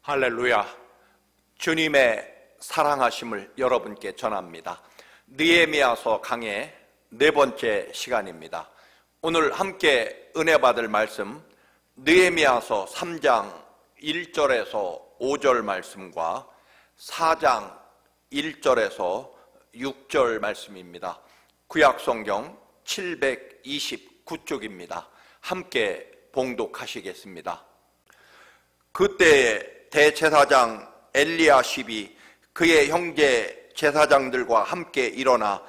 할렐루야. 주님의 사랑하심을 여러분께 전합니다. 느헤미야서 강의 4번째 시간입니다. 오늘 함께 은혜 받을 말씀 느헤미야서 3장 1절에서 5절 말씀과 4장 1절에서 6절 말씀입니다. 구약성경 729쪽입니다. 함께 봉독하시겠습니다. 그때에 대제사장 엘리야십이 그의 형제 제사장들과 함께 일어나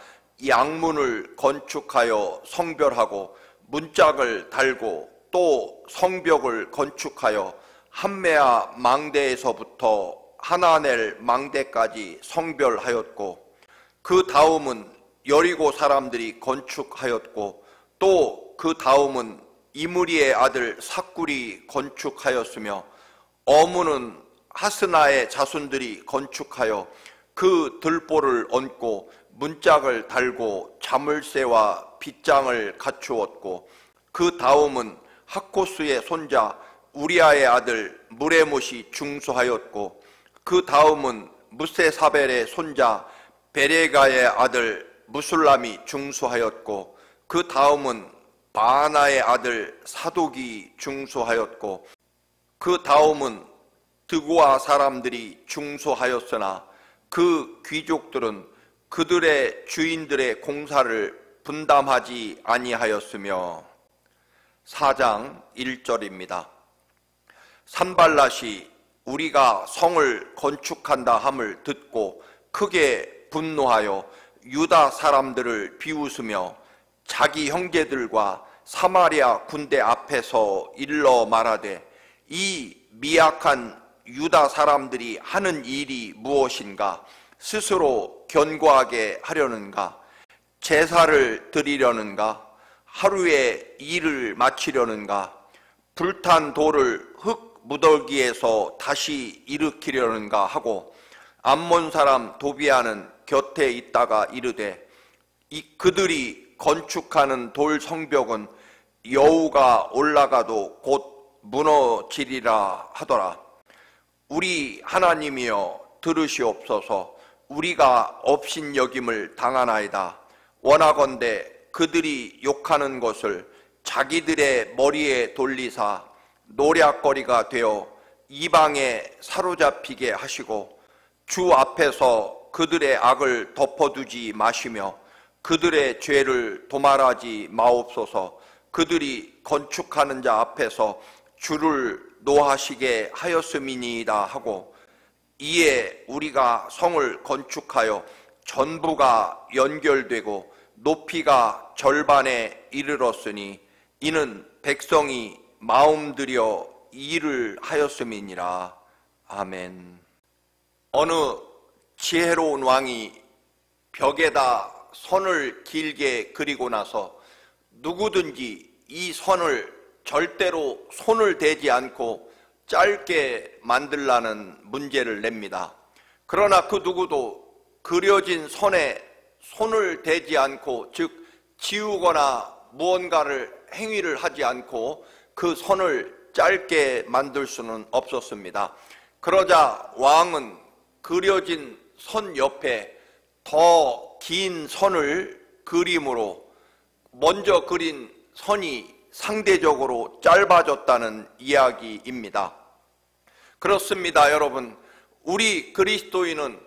양문을 건축하여 성별하고 문짝을 달고 또 성벽을 건축하여 함메아 망대에서부터 하나넬 망대까지 성별하였고, 그 다음은 여리고 사람들이 건축하였고, 또 그 다음은 이므리의 아들 삭굴이 건축하였으며, 어무는 하스나의 자손들이 건축하여 그 들보를 얹고 문짝을 달고 자물쇠와 빗장을 갖추었고, 그 다음은 하코스의 손자 우리아의 아들 무레못이 중수하였고, 그 다음은 무세사벨의 손자 베레가의 아들 무술람이 중수하였고, 그 다음은 바하나의 아들 사독이 중수하였고, 그 다음은 드고아 사람들이 중수하였으나 그 귀족들은 그들의 주인들의 공사를 분담하지 아니하였으며. 4장 1절입니다. 산발랏이 우리가 성을 건축한다 함을 듣고 크게 분노하여 유다 사람들을 비웃으며 자기 형제들과 사마리아 군대 앞에서 일러 말하되, 이 미약한 유다 사람들이 하는 일이 무엇인가? 스스로 견고하게 하려는가? 제사를 드리려는가? 하루에 일을 마치려는가? 불탄 돌을 흙 무더기에서 다시 일으키려는가 하고, 암몬 사람 도비아는 곁에 있다가 이르되, 그들이 건축하는 돌 성벽은 여우가 올라가도 곧 무너지리라 하더라. 우리 하나님이여 들으시옵소서. 우리가 업신여김을 당하나이다. 원하건대 그들이 욕하는 것을 자기들의 머리에 돌리사 노략거리가 되어 이방에 사로잡히게 하시고, 주 앞에서 그들의 악을 덮어두지 마시며 그들의 죄를 도말하지 마옵소서. 그들이 건축하는 자 앞에서 주를 노하시게 하였음이니이다 하고, 이에 우리가 성을 건축하여 전부가 연결되고 높이가 절반에 이르렀으니 이는 백성이 마음들여 일을 하였음이니라. 아멘. 어느 지혜로운 왕이 벽에다 선을 길게 그리고 나서 누구든지 이 선을 절대로 손을 대지 않고 짧게 만들라는 문제를 냅니다. 그러나 그 누구도 그려진 선에 손을 대지 않고, 즉 지우거나 무언가를 행위를 하지 않고 그 선을 짧게 만들 수는 없었습니다. 그러자 왕은 그려진 선 옆에 더 긴 선을 그림으로 먼저 그린 선이 상대적으로 짧아졌다는 이야기입니다. 그렇습니다, 여러분. 우리 그리스도인은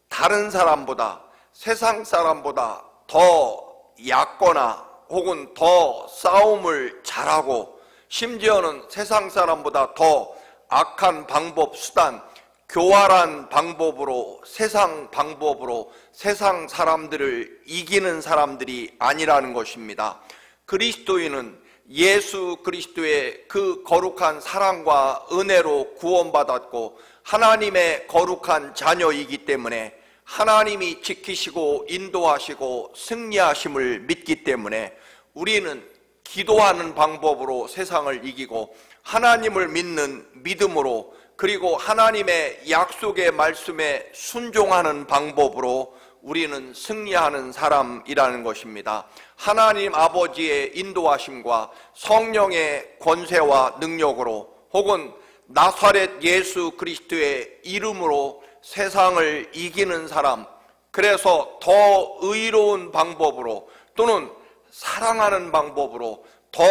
다른 사람보다, 세상 사람보다 더 얕거나 혹은 더 싸움을 잘하고, 심지어는 세상 사람보다 더 악한 방법, 수단, 교활한 방법으로, 세상 방법으로 세상 사람들을 이기는 사람들이 아니라는 것입니다. 그리스도인은 예수 그리스도의 그 거룩한 사랑과 은혜로 구원받았고 하나님의 거룩한 자녀이기 때문에, 하나님이 지키시고 인도하시고 승리하심을 믿기 때문에 우리는 기도하는 방법으로 세상을 이기고, 하나님을 믿는 믿음으로, 그리고 하나님의 약속의 말씀에 순종하는 방법으로 우리는 승리하는 사람이라는 것입니다. 하나님 아버지의 인도하심과 성령의 권세와 능력으로, 혹은 나사렛 예수 그리스도의 이름으로 세상을 이기는 사람, 그래서 더 의로운 방법으로 또는 사랑하는 방법으로 더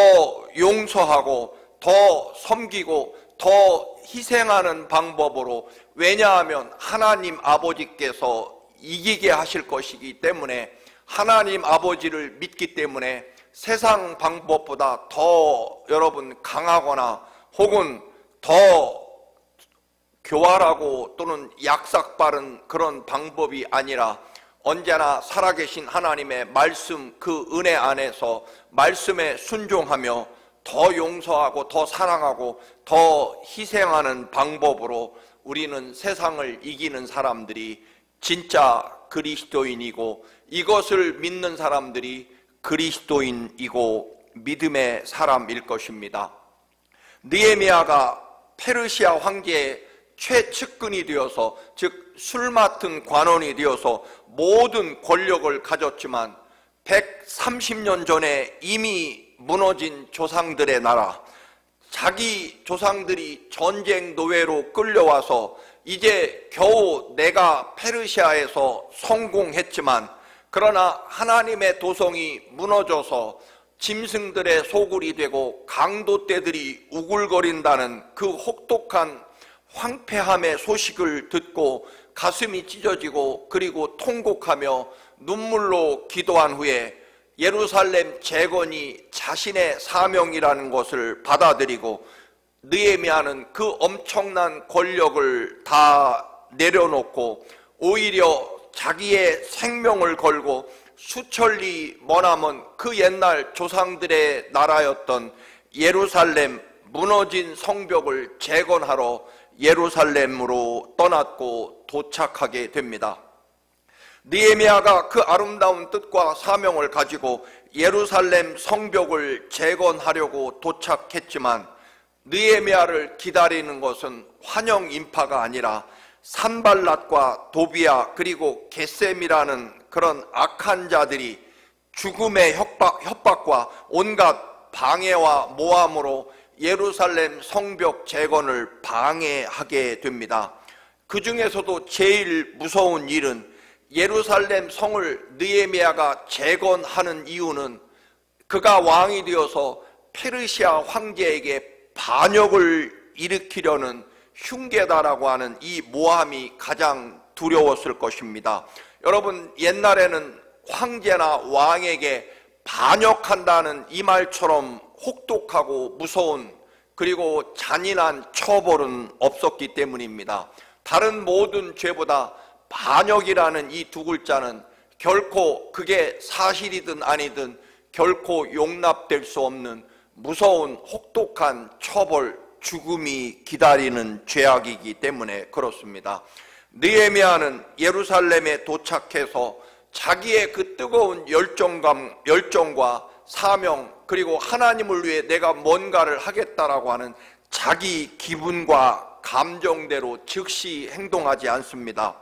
용서하고 더 섬기고 더 희생하는 방법으로, 왜냐하면 하나님 아버지께서 이기게 하실 것이기 때문에, 하나님 아버지를 믿기 때문에 세상 방법보다 더 여러분 강하거나 혹은 더 교활하고 또는 약삭 빠른 그런 방법이 아니라 언제나 살아계신 하나님의 말씀, 그 은혜 안에서 말씀에 순종하며 더 용서하고 더 사랑하고 더 희생하는 방법으로 우리는 세상을 이기는 사람들이 진짜 그리스도인이고, 이것을 믿는 사람들이 그리스도인이고 믿음의 사람일 것입니다. 느헤미야가 페르시아 황제의 최측근이 되어서, 즉 술 맡은 관원이 되어서 모든 권력을 가졌지만 130년 전에 이미 무너진 조상들의 나라, 자기 조상들이 전쟁 노예로 끌려와서 이제 겨우 내가 페르시아에서 성공했지만, 그러나 하나님의 도성이 무너져서 짐승들의 소굴이 되고 강도떼들이 우글거린다는 그 혹독한 황폐함의 소식을 듣고 가슴이 찢어지고 그리고 통곡하며 눈물로 기도한 후에 예루살렘 재건이 자신의 사명이라는 것을 받아들이고, 느헤미야는 그 엄청난 권력을 다 내려놓고 오히려 자기의 생명을 걸고 수천리 머나먼 그 옛날 조상들의 나라였던 예루살렘 무너진 성벽을 재건하러 예루살렘으로 떠났고 도착하게 됩니다. 느헤미야가 그 아름다운 뜻과 사명을 가지고 예루살렘 성벽을 재건하려고 도착했지만, 느헤미야를 기다리는 것은 환영 인파가 아니라 산발랏과 도비야 그리고 게셈이라는 그런 악한 자들이 죽음의 협박과 온갖 방해와 모함으로 예루살렘 성벽 재건을 방해하게 됩니다. 그 중에서도 제일 무서운 일은 예루살렘 성을 느헤미야가 재건하는 이유는 그가 왕이 되어서 페르시아 황제에게 반역을 일으키려는 흉계다라고 하는 이 모함이 가장 두려웠을 것입니다. 여러분, 옛날에는 황제나 왕에게 반역한다는 이 말처럼 혹독하고 무서운 그리고 잔인한 처벌은 없었기 때문입니다. 다른 모든 죄보다 반역이라는 이 두 글자는 결코 그게 사실이든 아니든 결코 용납될 수 없는 무서운 혹독한 처벌, 죽음이 기다리는 죄악이기 때문에 그렇습니다. 느헤미야는 예루살렘에 도착해서 자기의 그 뜨거운 열정과 사명, 그리고 하나님을 위해 내가 뭔가를 하겠다라고 하는 자기 기분과 감정대로 즉시 행동하지 않습니다.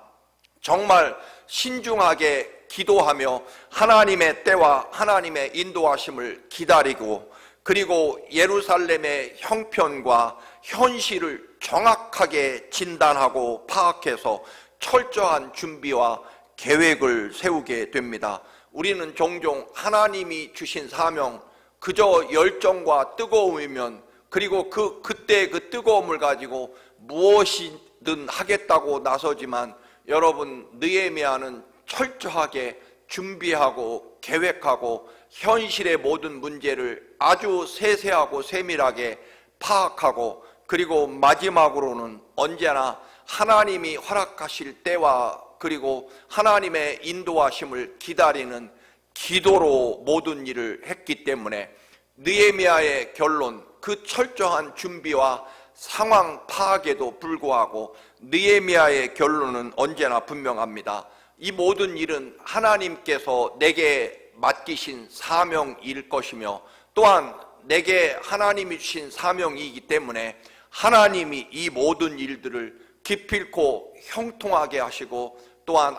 정말 신중하게 기도하며 하나님의 때와 하나님의 인도하심을 기다리고, 그리고 예루살렘의 형편과 현실을 정확하게 진단하고 파악해서 철저한 준비와 계획을 세우게 됩니다. 우리는 종종 하나님이 주신 사명, 그저 열정과 뜨거움이면, 그리고 그때 그 뜨거움을 가지고 무엇이든 하겠다고 나서지만, 여러분, 느헤미야는 철저하게 준비하고 계획하고 현실의 모든 문제를 아주 세세하고 세밀하게 파악하고, 그리고 마지막으로는 언제나 하나님이 허락하실 때와 그리고 하나님의 인도하심을 기다리는 기도로 모든 일을 했기 때문에 느헤미야의 결론, 그 철저한 준비와 상황 파악에도 불구하고 느헤미야의 결론은 언제나 분명합니다. 이 모든 일은 하나님께서 내게 맡기신 사명일 것이며, 또한 내게 하나님이 주신 사명이기 때문에 하나님이 이 모든 일들을 기필코 형통하게 하시고, 또한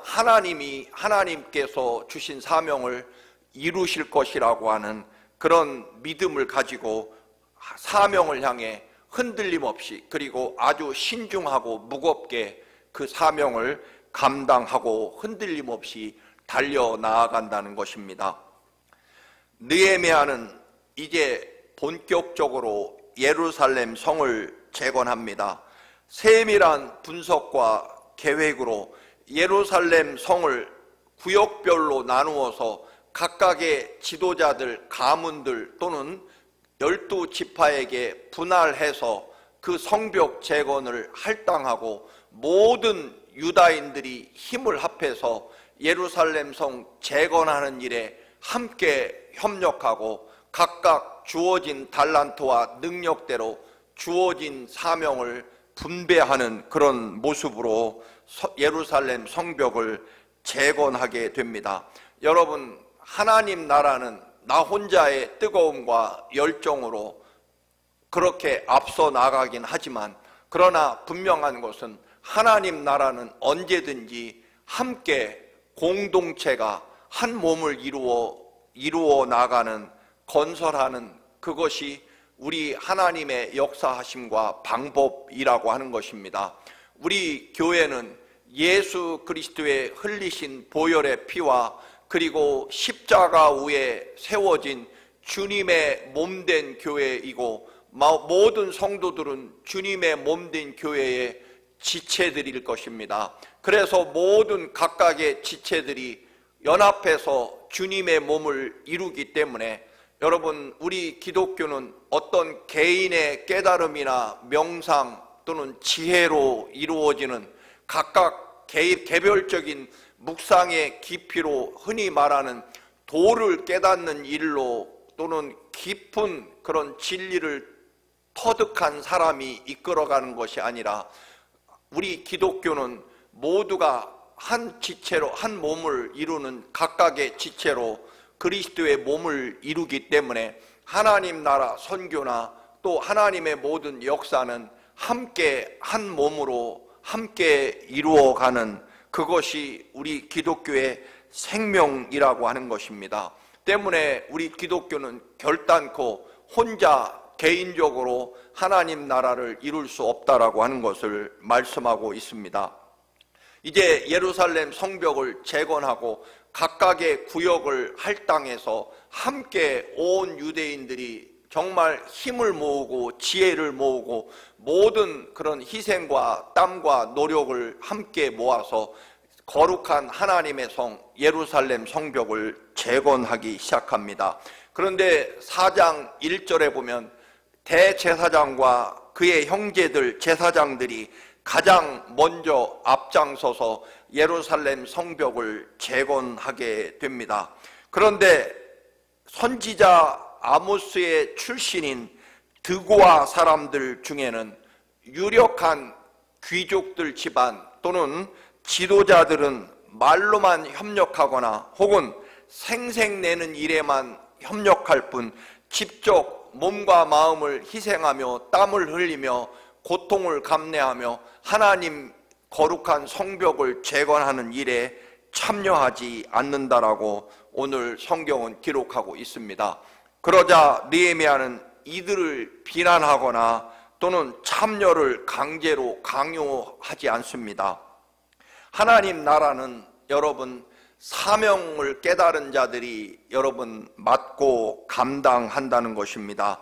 하나님께서 주신 사명을 이루실 것이라고 하는 그런 믿음을 가지고 사명을 향해 흔들림 없이 그리고 아주 신중하고 무겁게 그 사명을 감당하고 흔들림 없이 달려나아간다는 것입니다. 느헤미야는 이제 본격적으로 예루살렘 성을 재건합니다. 세밀한 분석과 계획으로 예루살렘 성을 구역별로 나누어서 각각의 지도자들, 가문들 또는 12지파에게 분할해서 그 성벽 재건을 할당하고 모든 유다인들이 힘을 합해서 예루살렘 성 재건하는 일에 함께 협력하고 각각 주어진 달란트와 능력대로 주어진 사명을 분배하는 그런 모습으로 예루살렘 성벽을 재건하게 됩니다. 여러분, 하나님 나라는 나 혼자의 뜨거움과 열정으로 그렇게 앞서 나가긴 하지만, 그러나 분명한 것은 하나님 나라는 언제든지 함께 공동체가 한 몸을 이루어 나가는, 건설하는, 그것이 우리 하나님의 역사하심과 방법이라고 하는 것입니다. 우리 교회는 예수 그리스도의 흘리신 보혈의 피와 그리고 십자가 위에 세워진 주님의 몸된 교회이고, 모든 성도들은 주님의 몸된 교회의 지체들일 것입니다. 그래서 모든 각각의 지체들이 연합해서 주님의 몸을 이루기 때문에, 여러분, 우리 기독교는 어떤 개인의 깨달음이나 명상 또는 지혜로 이루어지는 각각 개별적인 묵상의 깊이로 흔히 말하는 도를 깨닫는 일로 또는 깊은 그런 진리를 터득한 사람이 이끌어가는 것이 아니라, 우리 기독교는 모두가 한 지체로, 한 몸을 이루는 각각의 지체로 그리스도의 몸을 이루기 때문에 하나님 나라 선교나 또 하나님의 모든 역사는 함께 한 몸으로 함께 이루어가는, 그것이 우리 기독교의 생명이라고 하는 것입니다. 때문에 우리 기독교는 결단코 혼자 개인적으로 하나님 나라를 이룰 수 없다라고 하는 것을 말씀하고 있습니다. 이제 예루살렘 성벽을 재건하고 각각의 구역을 할당해서 함께 온 유대인들이 정말 힘을 모으고 지혜를 모으고 모든 그런 희생과 땀과 노력을 함께 모아서 거룩한 하나님의 성 예루살렘 성벽을 재건하기 시작합니다. 그런데 4장 1절에 보면 대제사장과 그의 형제들 제사장들이 가장 먼저 앞장서서 예루살렘 성벽을 재건하게 됩니다. 그런데 선지자 아모스의 출신인 드고아 사람들 중에는 유력한 귀족들 집안 또는 지도자들은 말로만 협력하거나 혹은 생색내는 일에만 협력할 뿐 직접 몸과 마음을 희생하며 땀을 흘리며 고통을 감내하며 하나님 거룩한 성벽을 재건하는 일에 참여하지 않는다라고 오늘 성경은 기록하고 있습니다. 그러자 느헤미야는 이들을 비난하거나 또는 참여를 강제로 강요하지 않습니다. 하나님 나라는 여러분 사명을 깨달은 자들이 여러분 맡고 감당한다는 것입니다.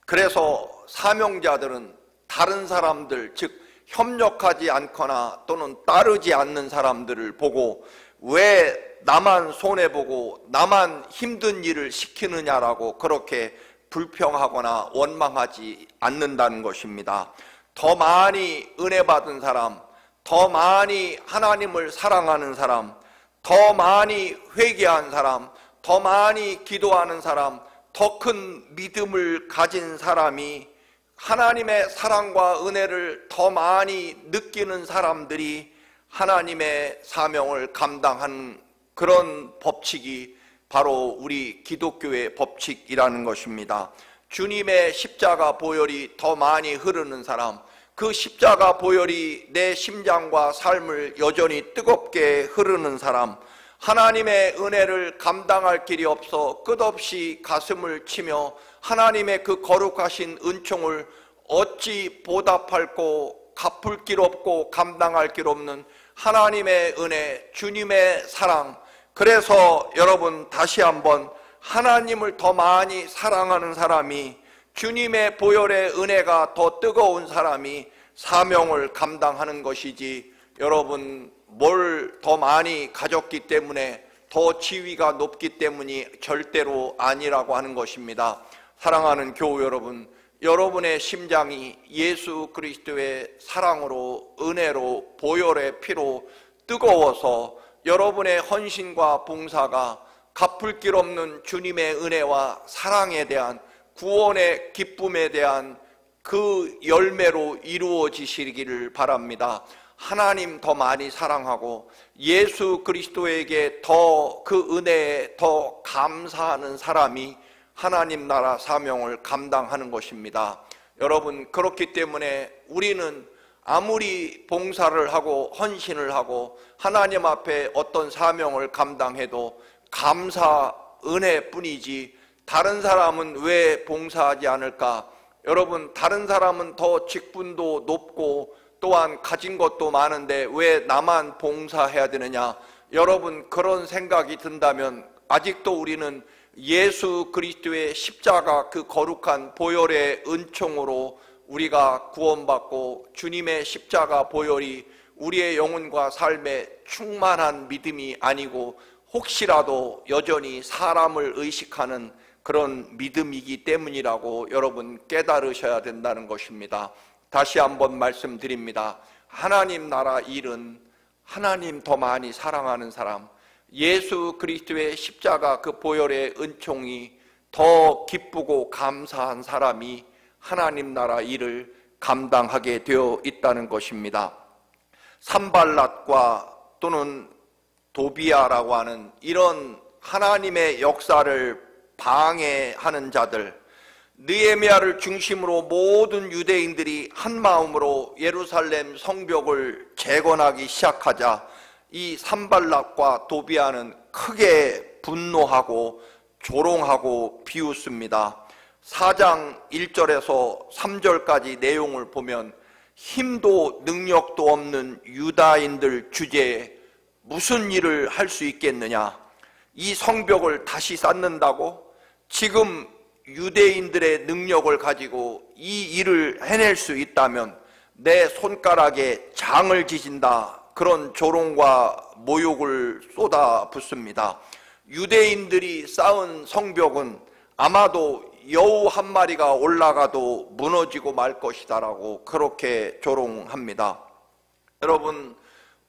그래서 사명자들은 다른 사람들, 즉 협력하지 않거나 또는 따르지 않는 사람들을 보고 왜 나만 손해보고 나만 힘든 일을 시키느냐라고 그렇게 불평하거나 원망하지 않는다는 것입니다. 더 많이 은혜 받은 사람, 더 많이 하나님을 사랑하는 사람, 더 많이 회개한 사람, 더 많이 기도하는 사람, 더 큰 믿음을 가진 사람이 하나님의 사랑과 은혜를 더 많이 느끼는 사람들이 하나님의 사명을 감당한 그런 법칙이 바로 우리 기독교의 법칙이라는 것입니다. 주님의 십자가 보혈이 더 많이 흐르는 사람, 그 십자가 보혈이 내 심장과 삶을 여전히 뜨겁게 흐르는 사람, 하나님의 은혜를 감당할 길이 없어 끝없이 가슴을 치며 하나님의 그 거룩하신 은총을 어찌 보답할 고 갚을 길 없고 감당할 길 없는 하나님의 은혜, 주님의 사랑. 그래서 여러분 다시 한번 하나님을 더 많이 사랑하는 사람이, 주님의 보혈의 은혜가 더 뜨거운 사람이 사명을 감당하는 것이지, 여러분 뭘 더 많이 가졌기 때문에 더 지위가 높기 때문이 절대로 아니라고 하는 것입니다. 사랑하는 교우 여러분, 여러분의 심장이 예수 그리스도의 사랑으로, 은혜로, 보혈의 피로 뜨거워서 여러분의 헌신과 봉사가 갚을 길 없는 주님의 은혜와 사랑에 대한, 구원의 기쁨에 대한 그 열매로 이루어지시기를 바랍니다. 하나님 더 많이 사랑하고 예수 그리스도에게 더 그 은혜에 더 감사하는 사람이 하나님 나라 사명을 감당하는 것입니다. 여러분, 그렇기 때문에 우리는 아무리 봉사를 하고 헌신을 하고 하나님 앞에 어떤 사명을 감당해도 감사, 은혜뿐이지, 다른 사람은 왜 봉사하지 않을까? 여러분, 다른 사람은 더 직분도 높고 또한 가진 것도 많은데 왜 나만 봉사해야 되느냐? 여러분, 그런 생각이 든다면 아직도 우리는 예수 그리스도의 십자가, 그 거룩한 보혈의 은총으로 우리가 구원받고 주님의 십자가 보혈이 우리의 영혼과 삶에 충만한 믿음이 아니고 혹시라도 여전히 사람을 의식하는 그런 믿음이기 때문이라고 여러분 깨달으셔야 된다는 것입니다. 다시 한번 말씀드립니다. 하나님 나라 일은 하나님 더 많이 사랑하는 사람, 예수 그리스도의 십자가 그 보혈의 은총이 더 기쁘고 감사한 사람이 하나님 나라 일을 감당하게 되어 있다는 것입니다. 산발랏과 또는 도비아라고 하는 이런 하나님의 역사를 방해하는 자들, 느헤미야를 중심으로 모든 유대인들이 한 마음으로 예루살렘 성벽을 재건하기 시작하자 이 산발랏과 도비아는 크게 분노하고 조롱하고 비웃습니다. 4장 1절에서 3절까지 내용을 보면 힘도 능력도 없는 유다인들 주제에 무슨 일을 할 수 있겠느냐? 이 성벽을 다시 쌓는다고? 지금 유대인들의 능력을 가지고 이 일을 해낼 수 있다면 내 손가락에 장을 지진다, 그런 조롱과 모욕을 쏟아붓습니다. 유대인들이 쌓은 성벽은 아마도 여우 한 마리가 올라가도 무너지고 말 것이다라고 그렇게 조롱합니다. 여러분,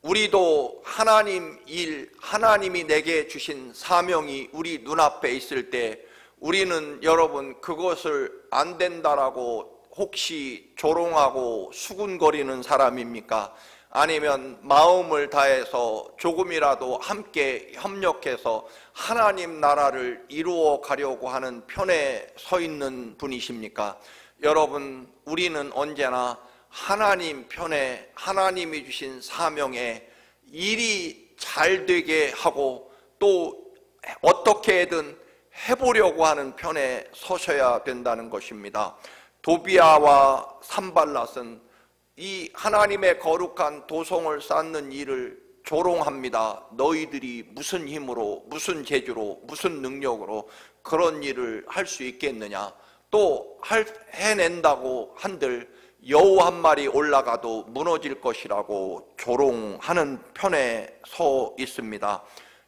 우리도 하나님 일, 하나님이 내게 주신 사명이 우리 눈앞에 있을 때 우리는 여러분 그것을 안 된다라고 혹시 조롱하고 수군거리는 사람입니까? 아니면 마음을 다해서 조금이라도 함께 협력해서 하나님 나라를 이루어 가려고 하는 편에 서 있는 분이십니까? 여러분, 우리는 언제나 하나님 편에, 하나님이 주신 사명에 일이 잘 되게 하고 또 어떻게든 해보려고 하는 편에 서셔야 된다는 것입니다. 도비아와 산발랏은 이 하나님의 거룩한 도성을 쌓는 일을 조롱합니다. 너희들이 무슨 힘으로, 무슨 재주로, 무슨 능력으로 그런 일을 할 수 있겠느냐? 또 해낸다고 한들 여우 한 마리 올라가도 무너질 것이라고 조롱하는 편에 서 있습니다.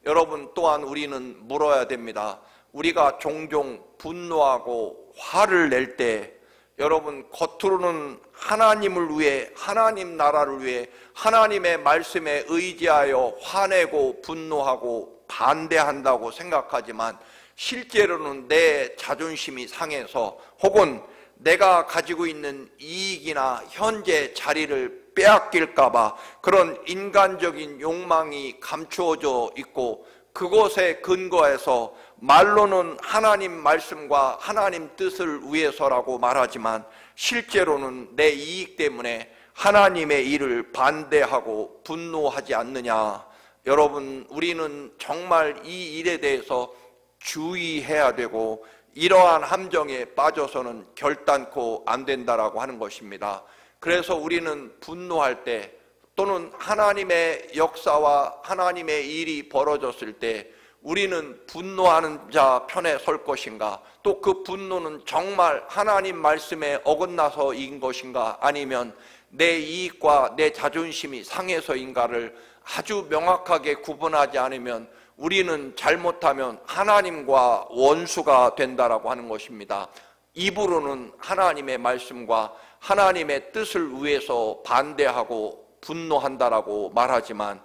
여러분, 또한 우리는 물어야 됩니다. 우리가 종종 분노하고 화를 낼 때 여러분, 겉으로는 하나님을 위해, 하나님 나라를 위해 하나님의 말씀에 의지하여 화내고 분노하고 반대한다고 생각하지만 실제로는 내 자존심이 상해서 혹은 내가 가지고 있는 이익이나 현재 자리를 빼앗길까 봐 그런 인간적인 욕망이 감추어져 있고, 그것에 근거해서 말로는 하나님 말씀과 하나님 뜻을 위해서라고 말하지만 실제로는 내 이익 때문에 하나님의 일을 반대하고 분노하지 않느냐? 여러분, 우리는 정말 이 일에 대해서 주의해야 되고 이러한 함정에 빠져서는 결단코 안 된다라고 하는 것입니다. 그래서 우리는 분노할 때 또는 하나님의 역사와 하나님의 일이 벌어졌을 때 우리는 분노하는 자 편에 설 것인가, 또 그 분노는 정말 하나님 말씀에 어긋나서인 것인가, 아니면 내 이익과 내 자존심이 상해서인가를 아주 명확하게 구분하지 않으면 우리는 잘못하면 하나님과 원수가 된다라고 하는 것입니다. 입으로는 하나님의 말씀과 하나님의 뜻을 위해서 반대하고 분노한다라고 말하지만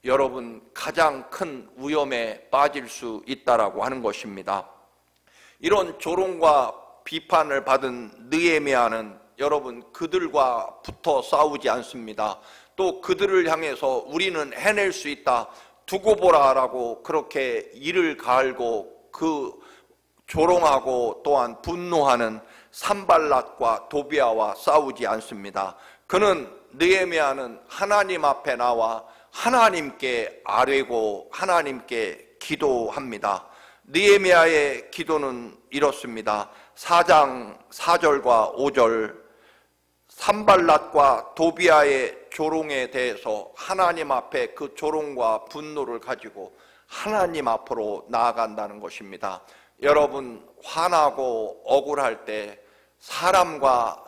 여러분, 가장 큰 위험에 빠질 수 있다라고 하는 것입니다. 이런 조롱과 비판을 받은 느헤미야는 여러분, 그들과 붙어 싸우지 않습니다. 또 그들을 향해서 우리는 해낼 수 있다, 두고 보라라고 그렇게 이를 갈고 그 조롱하고 또한 분노하는 산발랏과 도비아와 싸우지 않습니다. 그는, 느헤미야는 하나님 앞에 나와 하나님께 아뢰고 하나님께 기도합니다. 느헤미야의 기도는 이렇습니다. 4장 4절과 5절, 산발랏과 도비아의 조롱에 대해서 하나님 앞에 그 조롱과 분노를 가지고 하나님 앞으로 나아간다는 것입니다. 여러분, 화나고 억울할 때 사람과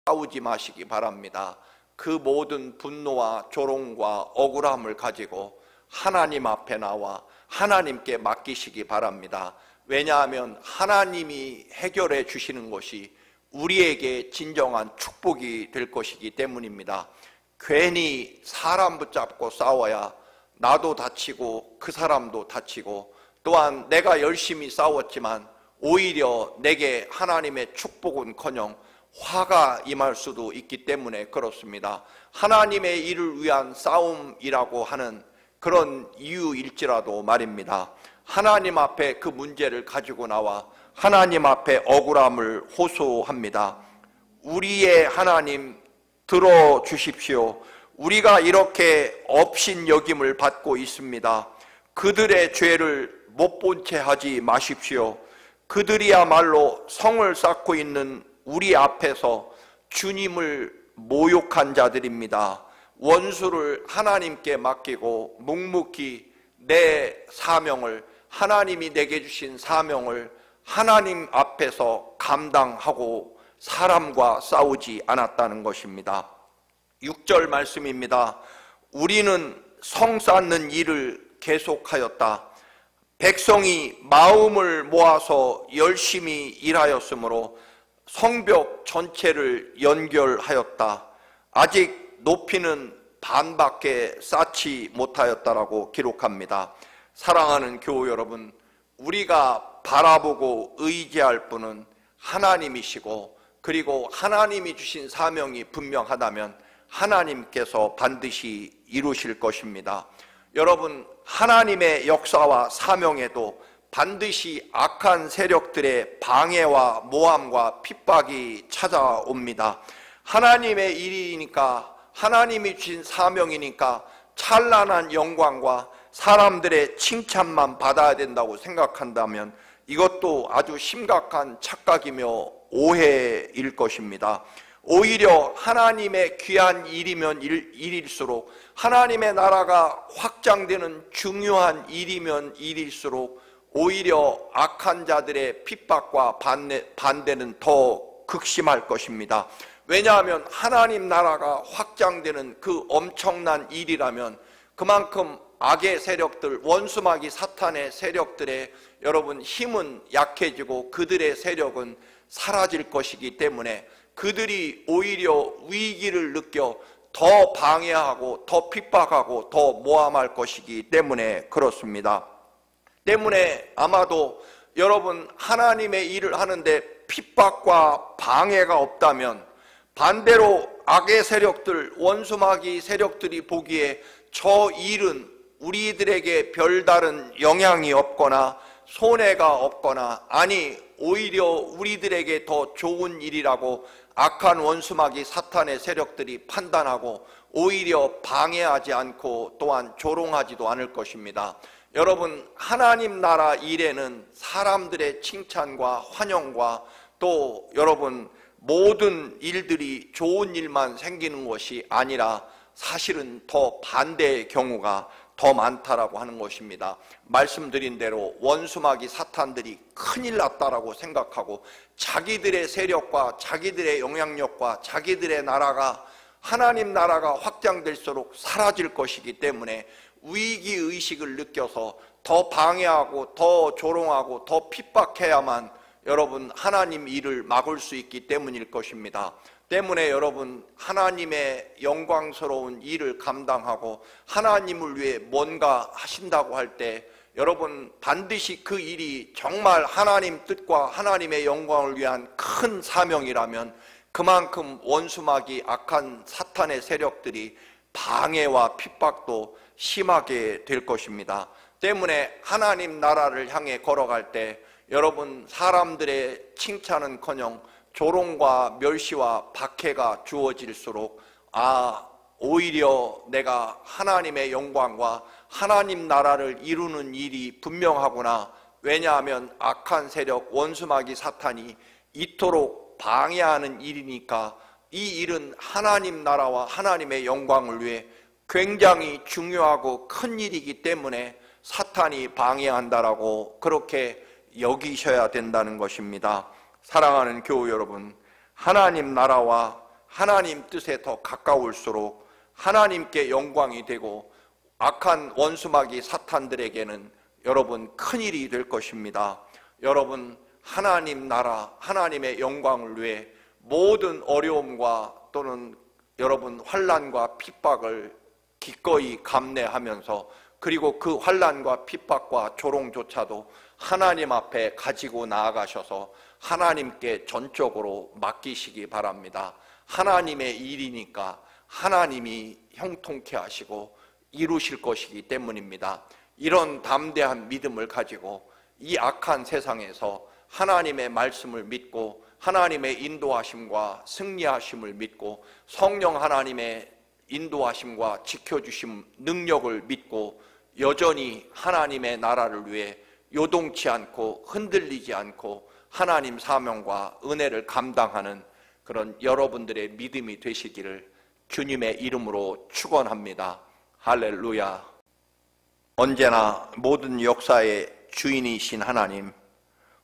싸우지 마시기 바랍니다. 그 모든 분노와 조롱과 억울함을 가지고 하나님 앞에 나와 하나님께 맡기시기 바랍니다. 왜냐하면 하나님이 해결해 주시는 것이 우리에게 진정한 축복이 될 것이기 때문입니다. 괜히 사람 붙잡고 싸워야 나도 다치고 그 사람도 다치고, 또한 내가 열심히 싸웠지만 오히려 내게 하나님의 축복은커녕 화가 임할 수도 있기 때문에 그렇습니다. 하나님의 일을 위한 싸움이라고 하는 그런 이유일지라도 말입니다. 하나님 앞에 그 문제를 가지고 나와 하나님 앞에 억울함을 호소합니다. 우리의 하나님, 들어주십시오. 우리가 이렇게 업신여김을 받고 있습니다. 그들의 죄를 못 본 채 하지 마십시오. 그들이야말로 성을 쌓고 있는 우리 앞에서 주님을 모욕한 자들입니다. 원수를 하나님께 맡기고 묵묵히 내 사명을, 하나님이 내게 주신 사명을 하나님 앞에서 감당하고 사람과 싸우지 않았다는 것입니다. 6절 말씀입니다. 우리는 성 쌓는 일을 계속하였다. 백성이 마음을 모아서 열심히 일하였으므로 성벽 전체를 연결하였다. 아직 높이는 반밖에 쌓지 못하였다라고 기록합니다. 사랑하는 교우 여러분, 우리가 바라보고 의지할 분은 하나님이시고, 그리고 하나님이 주신 사명이 분명하다면 하나님께서 반드시 이루실 것입니다. 여러분, 하나님의 역사와 사명에도 반드시 악한 세력들의 방해와 모함과 핍박이 찾아옵니다. 하나님의 일이니까, 하나님이 주신 사명이니까 찬란한 영광과 사람들의 칭찬만 받아야 된다고 생각한다면 이것도 아주 심각한 착각이며 오해일 것입니다. 오히려 하나님의 귀한 일이면 일일수록, 하나님의 나라가 확장되는 중요한 일이면 일일수록 오히려 악한 자들의 핍박과 반대는 더 극심할 것입니다. 왜냐하면 하나님 나라가 확장되는 그 엄청난 일이라면 그만큼 악의 세력들, 원수마귀 사탄의 세력들의 여러분 힘은 약해지고 그들의 세력은 사라질 것이기 때문에 그들이 오히려 위기를 느껴 더 방해하고 더 핍박하고 더 모함할 것이기 때문에 그렇습니다. 때문에 아마도 여러분, 하나님의 일을 하는데 핍박과 방해가 없다면 반대로 악의 세력들, 원수마귀 세력들이 보기에 저 일은 우리들에게 별다른 영향이 없거나 손해가 없거나, 아니 오히려 우리들에게 더 좋은 일이라고 악한 원수마귀 사탄의 세력들이 판단하고 오히려 방해하지 않고 또한 조롱하지도 않을 것입니다. 여러분, 하나님 나라 일에는 사람들의 칭찬과 환영과 또 여러분 모든 일들이 좋은 일만 생기는 것이 아니라 사실은 더 반대의 경우가 더 많다라고 하는 것입니다. 말씀드린 대로 원수마귀 사탄들이 큰일 났다라고 생각하고 자기들의 세력과 자기들의 영향력과 자기들의 나라가 하나님 나라가 확장될수록 사라질 것이기 때문에 위기의식을 느껴서 더 방해하고 더 조롱하고 더 핍박해야만 여러분 하나님 일을 막을 수 있기 때문일 것입니다. 때문에 여러분 하나님의 영광스러운 일을 감당하고 하나님을 위해 뭔가 하신다고 할 때 여러분 반드시 그 일이 정말 하나님 뜻과 하나님의 영광을 위한 큰 사명이라면 그만큼 원수마귀 악한 사탄의 세력들이 방해와 핍박도 심하게 될 것입니다. 때문에 하나님 나라를 향해 걸어갈 때 여러분 사람들의 칭찬은커녕 조롱과 멸시와 박해가 주어질수록 오히려 내가 하나님의 영광과 하나님 나라를 이루는 일이 분명하구나. 왜냐하면 악한 세력 원수마귀 사탄이 이토록 방해하는 일이니까 이 일은 하나님 나라와 하나님의 영광을 위해 굉장히 중요하고 큰 일이기 때문에 사탄이 방해한다라고 그렇게 여기셔야 된다는 것입니다. 사랑하는 교우 여러분, 하나님 나라와 하나님 뜻에 더 가까울수록 하나님께 영광이 되고 악한 원수마귀 사탄들에게는 여러분 큰일이 될 것입니다. 여러분 하나님 나라 하나님의 영광을 위해 모든 어려움과 또는 여러분 환난과 핍박을 기꺼이 감내하면서 그리고 그 환난과 핍박과 조롱조차도 하나님 앞에 가지고 나아가셔서 하나님께 전적으로 맡기시기 바랍니다. 하나님의 일이니까 하나님이 형통케 하시고 이루실 것이기 때문입니다. 이런 담대한 믿음을 가지고 이 악한 세상에서 하나님의 말씀을 믿고 하나님의 인도하심과 승리하심을 믿고 성령 하나님의 인도하심과 지켜주심 능력을 믿고 여전히 하나님의 나라를 위해 요동치 않고 흔들리지 않고 하나님 사명과 은혜를 감당하는 그런 여러분들의 믿음이 되시기를 주님의 이름으로 축원합니다. 할렐루야. 언제나 모든 역사의 주인이신 하나님,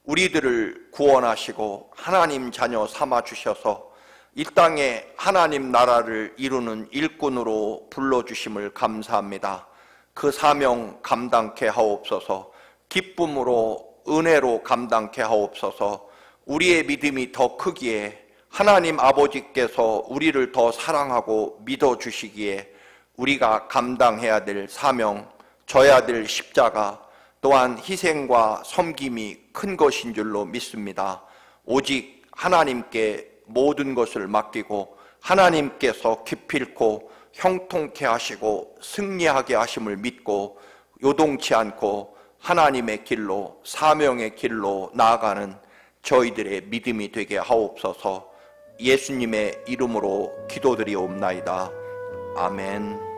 우리들을 구원하시고 하나님 자녀 삼아주셔서 이 땅에 하나님 나라를 이루는 일꾼으로 불러주심을 감사합니다. 그 사명 감당케 하옵소서. 기쁨으로 은혜로 감당케 하옵소서. 우리의 믿음이 더 크기에 하나님 아버지께서 우리를 더 사랑하고 믿어주시기에 우리가 감당해야 될 사명, 져야 될 십자가 또한 희생과 섬김이 큰 것인 줄로 믿습니다. 오직 하나님께 모든 것을 맡기고 하나님께서 기필코 형통케 하시고 승리하게 하심을 믿고 요동치 않고 하나님의 길로 사명의 길로 나아가는 저희들의 믿음이 되게 하옵소서. 예수님의 이름으로 기도드리옵나이다. 아멘.